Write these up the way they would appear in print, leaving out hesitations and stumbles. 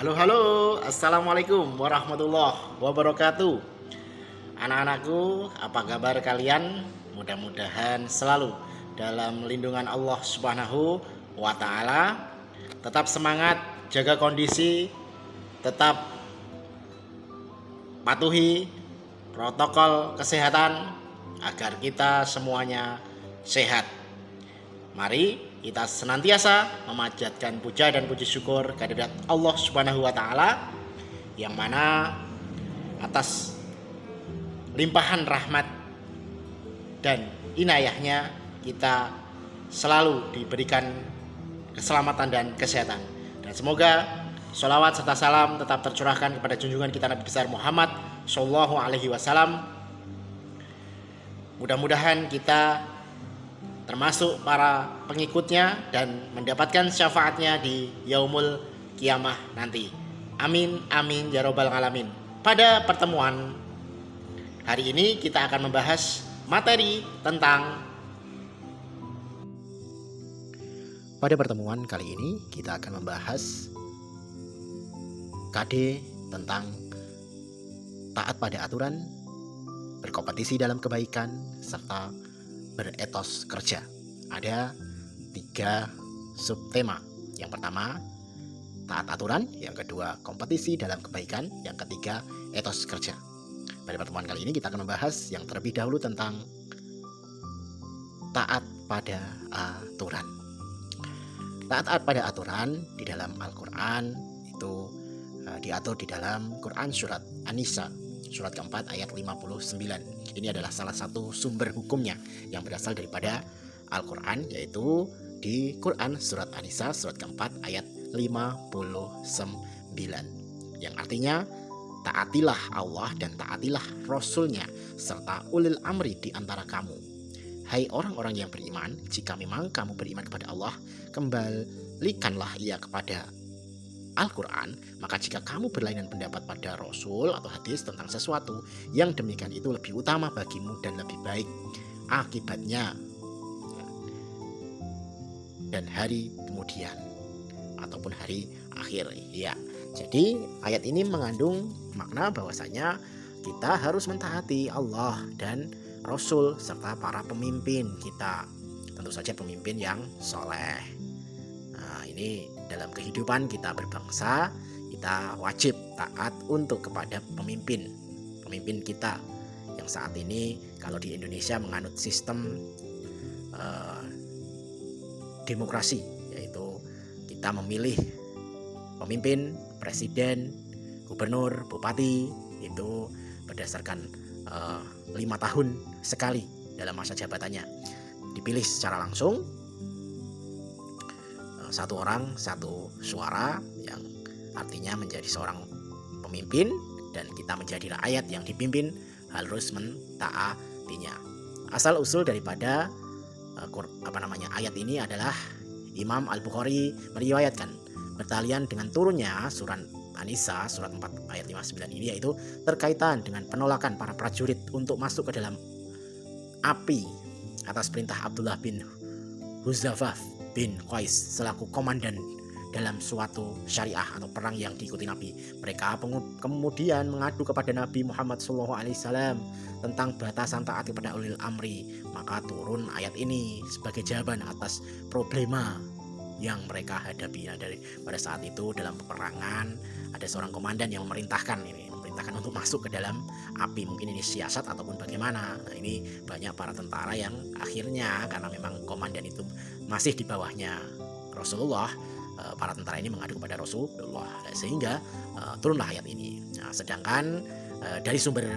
Halo, assalamualaikum warahmatullahi wabarakatuh. Anak-anakku, apa kabar kalian? Mudah-mudahan selalu dalam lindungan Allah Subhanahu wa Ta'ala. Tetap semangat, jaga kondisi, tetap patuhi protokol kesehatan agar kita semuanya sehat. Mari kita senantiasa memanjatkan puja dan puji syukur kehadirat Allah Subhanahu wa Ta'ala, yang mana atas limpahan rahmat dan inayahnya kita selalu diberikan keselamatan dan kesehatan. Dan semoga sholawat serta salam tetap tercurahkan kepada junjungan kita Nabi besar Muhammad Sallallahu Alaihi Wasallam. Mudah-mudahan kita termasuk para pengikutnya dan mendapatkan syafaatnya di yaumul kiamah nanti. Amin amin ya robbal alamin. Pada pertemuan hari ini kita akan membahas materi tentang KD tentang taat pada aturan, berkompetisi dalam kebaikan, serta beretos kerja. Ada 3 subtema. Yang pertama, taat aturan. Yang kedua, kompetisi dalam kebaikan. Yang ketiga, etos kerja. Pada pertemuan kali ini kita akan membahas yang terlebih dahulu tentang taat pada aturan. Taat pada aturan di dalam Al-Quran itu diatur di dalam Quran surat An-Nisa surat keempat ayat 59. Ini adalah salah satu sumber hukumnya yang berasal daripada Al-Quran, yaitu di Quran surat An-Nisa surat keempat ayat 59, yang artinya taatilah Allah dan taatilah Rasulnya serta ulil amri di antara kamu. Hai orang-orang yang beriman, jika memang kamu beriman kepada Allah, kembalikanlah ia kepada Al-Quran. Maka jika kamu berlainan pendapat pada Rasul atau hadis tentang sesuatu yang demikian itu lebih utama bagimu dan lebih baik akibatnya dan hari kemudian ataupun hari akhir. Ya, jadi ayat ini mengandung makna bahwasanya kita harus mentaati Allah dan Rasul serta para pemimpin kita, tentu saja pemimpin yang soleh. Nah, ini dalam kehidupan kita berbangsa, kita wajib taat untuk kepada pemimpin kita yang saat ini kalau di Indonesia menganut sistem demokrasi, yaitu kita memilih pemimpin, presiden, gubernur, bupati itu berdasarkan 5 tahun sekali dalam masa jabatannya, dipilih secara langsung, 1 orang 1 suara, yang artinya menjadi seorang pemimpin dan kita menjadi rakyat yang dipimpin harus mentaatinya. Asal usul daripada ayat ini adalah Imam Al-Bukhari meriwayatkan bertalian dengan turunnya surat An-Nisa surat 4 ayat 59 ini, yaitu terkaitan dengan penolakan para prajurit untuk masuk ke dalam api atas perintah Abdullah bin Hudzafah bin Qais selaku komandan dalam suatu syariah atau perang yang diikuti Nabi. Mereka kemudian mengadu kepada Nabi Muhammad SAW tentang batasan taat kepada ulil amri. Maka turun ayat ini sebagai jawaban atas problema yang mereka hadapi. Nah, pada saat itu dalam peperangan ada seorang komandan yang memerintahkan untuk masuk ke dalam api. Mungkin ini siasat ataupun bagaimana. Nah, ini banyak para tentara yang akhirnya karena memang komandan itu masih di bawahnya Rasulullah, para tentara ini mengadu kepada Rasulullah, sehingga turunlah ayat ini. Nah, sedangkan dari sumber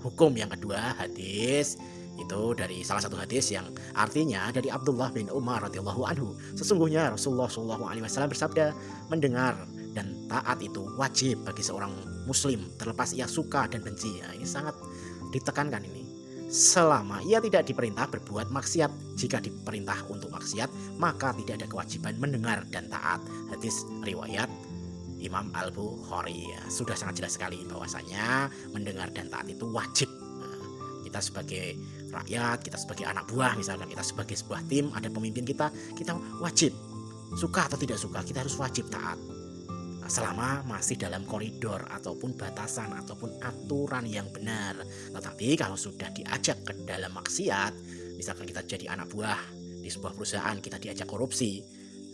hukum yang kedua, hadis itu dari salah satu hadis yang artinya dari Abdullah bin Umar radhiyallahu anhu, sesungguhnya Rasulullah Shallallahu Alaihi Wasallam bersabda, mendengar dan taat itu wajib bagi seorang muslim terlepas ia suka dan benci. Nah, ini sangat ditekankan ini. Selama ia tidak diperintah berbuat maksiat, jika diperintah untuk maksiat maka tidak ada kewajiban mendengar dan taat. Hadis riwayat Imam Al-Bukhari. Ya, sudah sangat jelas sekali bahwasanya mendengar dan taat itu wajib. Nah, kita sebagai rakyat, kita sebagai anak buah, misalkan kita sebagai sebuah tim, ada pemimpin kita wajib, suka atau tidak suka, kita harus wajib taat. selama masih dalam koridor ataupun batasan ataupun aturan yang benar. Tetapi kalau sudah diajak ke dalam maksiat, misalkan kita jadi anak buah di sebuah perusahaan, kita diajak korupsi,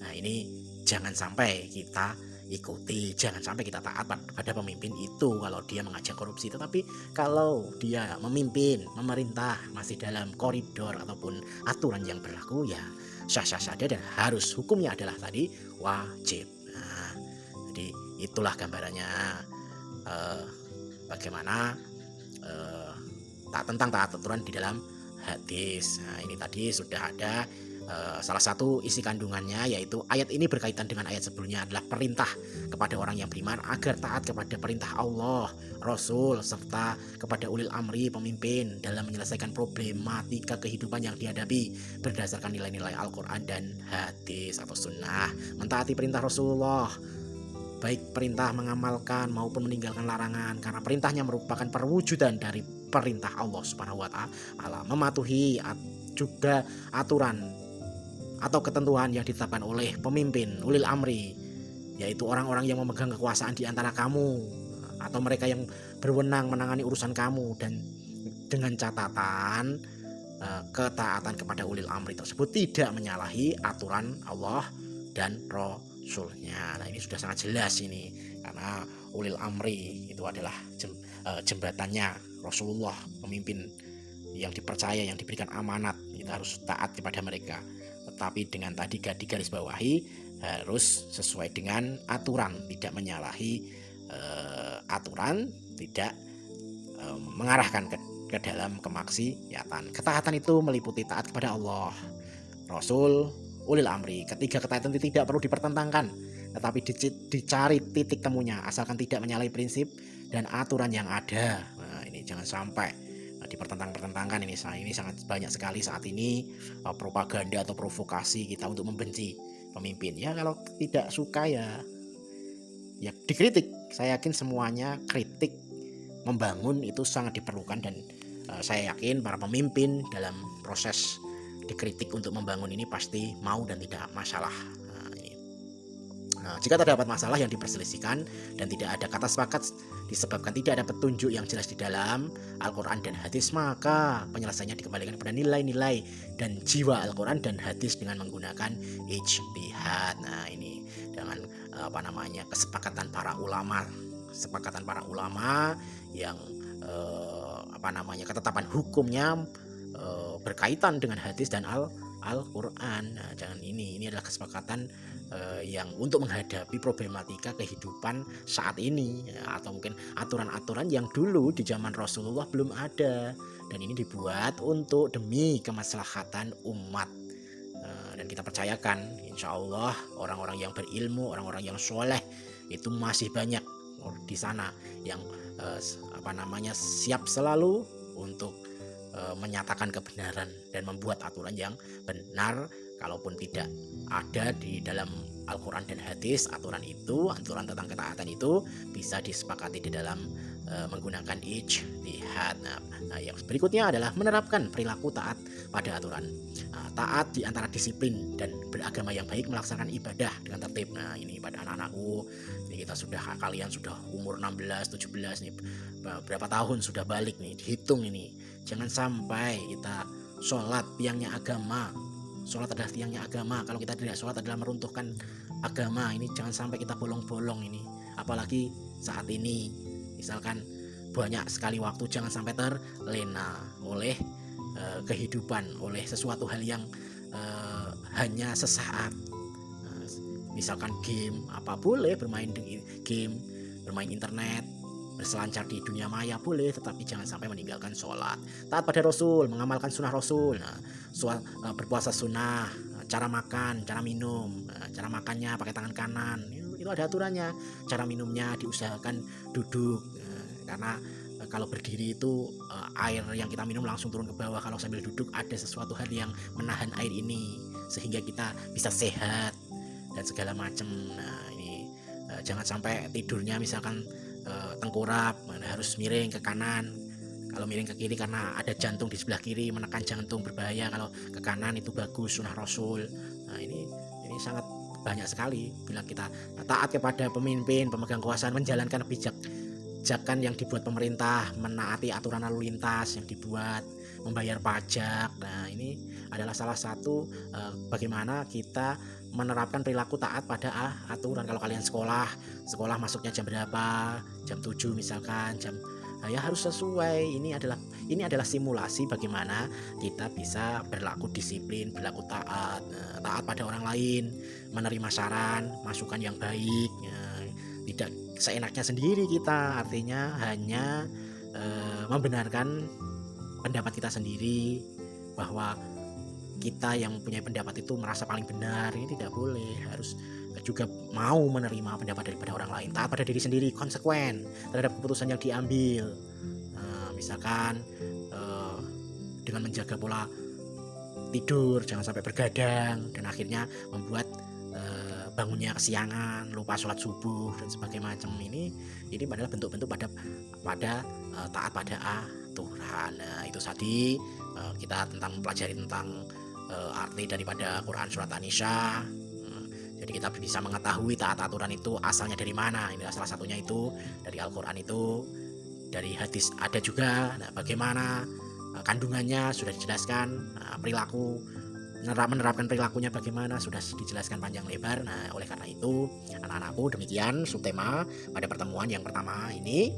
nah ini jangan sampai kita ikuti, jangan sampai kita taat pada pemimpin itu kalau dia mengajak korupsi. Tetapi kalau dia memimpin, memerintah masih dalam koridor ataupun aturan yang berlaku, ya sah-sah saja dan harus hukumnya adalah tadi wajib. Nah, jadi itulah gambarannya bagaimana tentang taat aturan di dalam hadis. Nah, ini tadi sudah ada salah satu isi kandungannya, yaitu ayat ini berkaitan dengan ayat sebelumnya adalah perintah kepada orang yang beriman agar taat kepada perintah Allah, Rasul, serta kepada ulil amri pemimpin dalam menyelesaikan problematika kehidupan yang dihadapi berdasarkan nilai-nilai Al-Quran dan hadis atau sunnah. Mentaati perintah Rasulullah, baik perintah mengamalkan maupun meninggalkan larangan, karena perintahnya merupakan perwujudan dari perintah Allah Subhanahu wa Ta'ala. Mematuhi juga aturan atau ketentuan yang ditetapkan oleh pemimpin ulil amri, yaitu orang-orang yang memegang kekuasaan di antara kamu atau mereka yang berwenang menangani urusan kamu, dan dengan catatan ketaatan kepada ulil amri tersebut tidak menyalahi aturan Allah dan Rasulnya. Nah, ini sudah sangat jelas ini, karena ulil amri itu adalah jembatannya Rasulullah, pemimpin yang dipercaya, yang diberikan amanat, kita harus taat kepada mereka. Tetapi dengan tadi garis bawahi harus sesuai dengan aturan, tidak menyalahi aturan, tidak mengarahkan ke dalam kemaksiatan. Ketaatan itu meliputi taat kepada Allah, Rasul, ulil amri. Ketiga ketaatan itu tidak perlu dipertentangkan, tetapi dicari titik temunya, asalkan tidak menyalahi prinsip dan aturan yang ada. Nah, ini jangan sampai dipertentangkan. Ini sangat banyak sekali saat ini propaganda atau provokasi kita untuk membenci pemimpin. Ya kalau tidak suka ya dikritik. Saya yakin semuanya kritik membangun itu sangat diperlukan, dan saya yakin para pemimpin dalam proses dikritik untuk membangun ini pasti mau dan tidak masalah. Jika terdapat masalah yang diperselisihkan dan tidak ada kata sepakat disebabkan tidak ada petunjuk yang jelas di dalam Al-Quran dan hadis, maka penyelesaiannya dikembalikan kepada nilai-nilai dan jiwa Al-Quran dan hadis dengan menggunakan ijtihad. Nah, ini dengan kesepakatan para ulama yang ketetapan hukumnya berkaitan dengan hadis dan Al-Quran. Nah, ini adalah kesepakatan yang untuk menghadapi problematika kehidupan saat ini, atau mungkin aturan-aturan yang dulu di zaman Rasulullah belum ada, dan ini dibuat untuk demi kemaslahatan umat. Dan kita percayakan insya Allah orang-orang yang berilmu, orang-orang yang soleh itu masih banyak di sana yang siap selalu untuk menyatakan kebenaran dan membuat aturan yang benar. Kalaupun tidak ada di dalam Al-Quran dan hadis aturan tentang ketaatan itu bisa disepakati di dalam menggunakan ijtihad. Nah, yang berikutnya adalah menerapkan perilaku taat pada aturan. Taat di antara disiplin dan beragama yang baik, melaksanakan ibadah dengan tertib. Nah, ini pada anak-anakku, ini kalian sudah umur 16, 17 nih, berapa tahun sudah balik nih, dihitung ini. Jangan sampai kita sholat tiangnya agama. Sholat adalah tiangnya agama. Kalau kita tidak sholat adalah meruntuhkan agama. Ini jangan sampai kita bolong-bolong ini. Apalagi saat ini, misalkan banyak sekali waktu, jangan sampai terlena oleh kehidupan, oleh sesuatu hal yang hanya sesaat. Misalkan game, boleh bermain game, bermain internet, berselancar di dunia maya boleh, tetapi jangan sampai meninggalkan sholat. Taat pada Rasul, mengamalkan sunnah Rasul. Berpuasa sunnah, cara makan, cara minum, cara makannya pakai tangan kanan, itu ada aturannya. Cara minumnya diusahakan duduk, karena kalau berdiri itu air yang kita minum langsung turun ke bawah. Kalau sambil duduk ada sesuatu hal yang menahan air ini sehingga kita bisa sehat dan segala macam. Nah, ini jangan sampai tidurnya misalkan tengkurap, harus miring ke kanan. Kalau miring ke kiri karena ada jantung di sebelah kiri, menekan jantung berbahaya. Kalau ke kanan itu bagus, sunnah Rasul. Nah, ini sangat banyak sekali. Bila kita taat kepada pemimpin, pemegang kekuasaan, menjalankan kebijakan yang dibuat pemerintah, menaati aturan lalu lintas yang dibuat, membayar pajak. Nah, ini adalah salah satu bagaimana kita menerapkan perilaku taat pada aturan. Kalau kalian sekolah masuknya jam berapa? Jam 7 misalkan, ya harus sesuai. Ini adalah simulasi bagaimana kita bisa berlaku disiplin, berlaku taat, taat pada orang lain, menerima saran, masukan yang baik, tidak seenaknya sendiri kita, artinya hanya membenarkan pendapat kita sendiri, bahwa kita yang punya pendapat itu merasa paling benar. Ini tidak boleh, harus juga mau menerima pendapat daripada orang lain, taat pada diri sendiri, konsekuen terhadap keputusan yang diambil. Misalkan dengan menjaga pola tidur, jangan sampai bergadang dan akhirnya membuat bangunnya kesiangan, lupa sholat subuh dan sebagainya macam. Ini adalah bentuk-bentuk pada taat pada aturan. Nah, itu tadi kita mempelajari tentang arti daripada Quran surat An-Nisa. Jadi kita bisa mengetahui taat aturan itu asalnya dari mana. Ini salah satunya itu dari Al-Quran, itu dari hadis ada juga. Nah, bagaimana kandungannya sudah dijelaskan. Perilaku, menerapkan perilakunya bagaimana sudah dijelaskan panjang lebar. Nah, oleh karena itu anak-anakku, demikian subtema pada pertemuan yang pertama ini.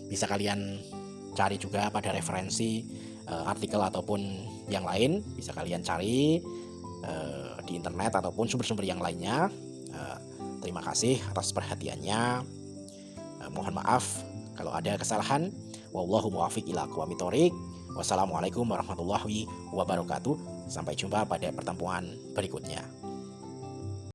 Bisa kalian cari juga pada referensi artikel ataupun yang lain, bisa kalian cari di internet ataupun sumber-sumber yang lainnya. Terima kasih atas perhatiannya. Mohon maaf kalau ada kesalahan. Wallahu muwaffiq ila aqwamit thoriq. Wassalamualaikum warahmatullahi wabarakatuh. Sampai jumpa pada pertemuan berikutnya.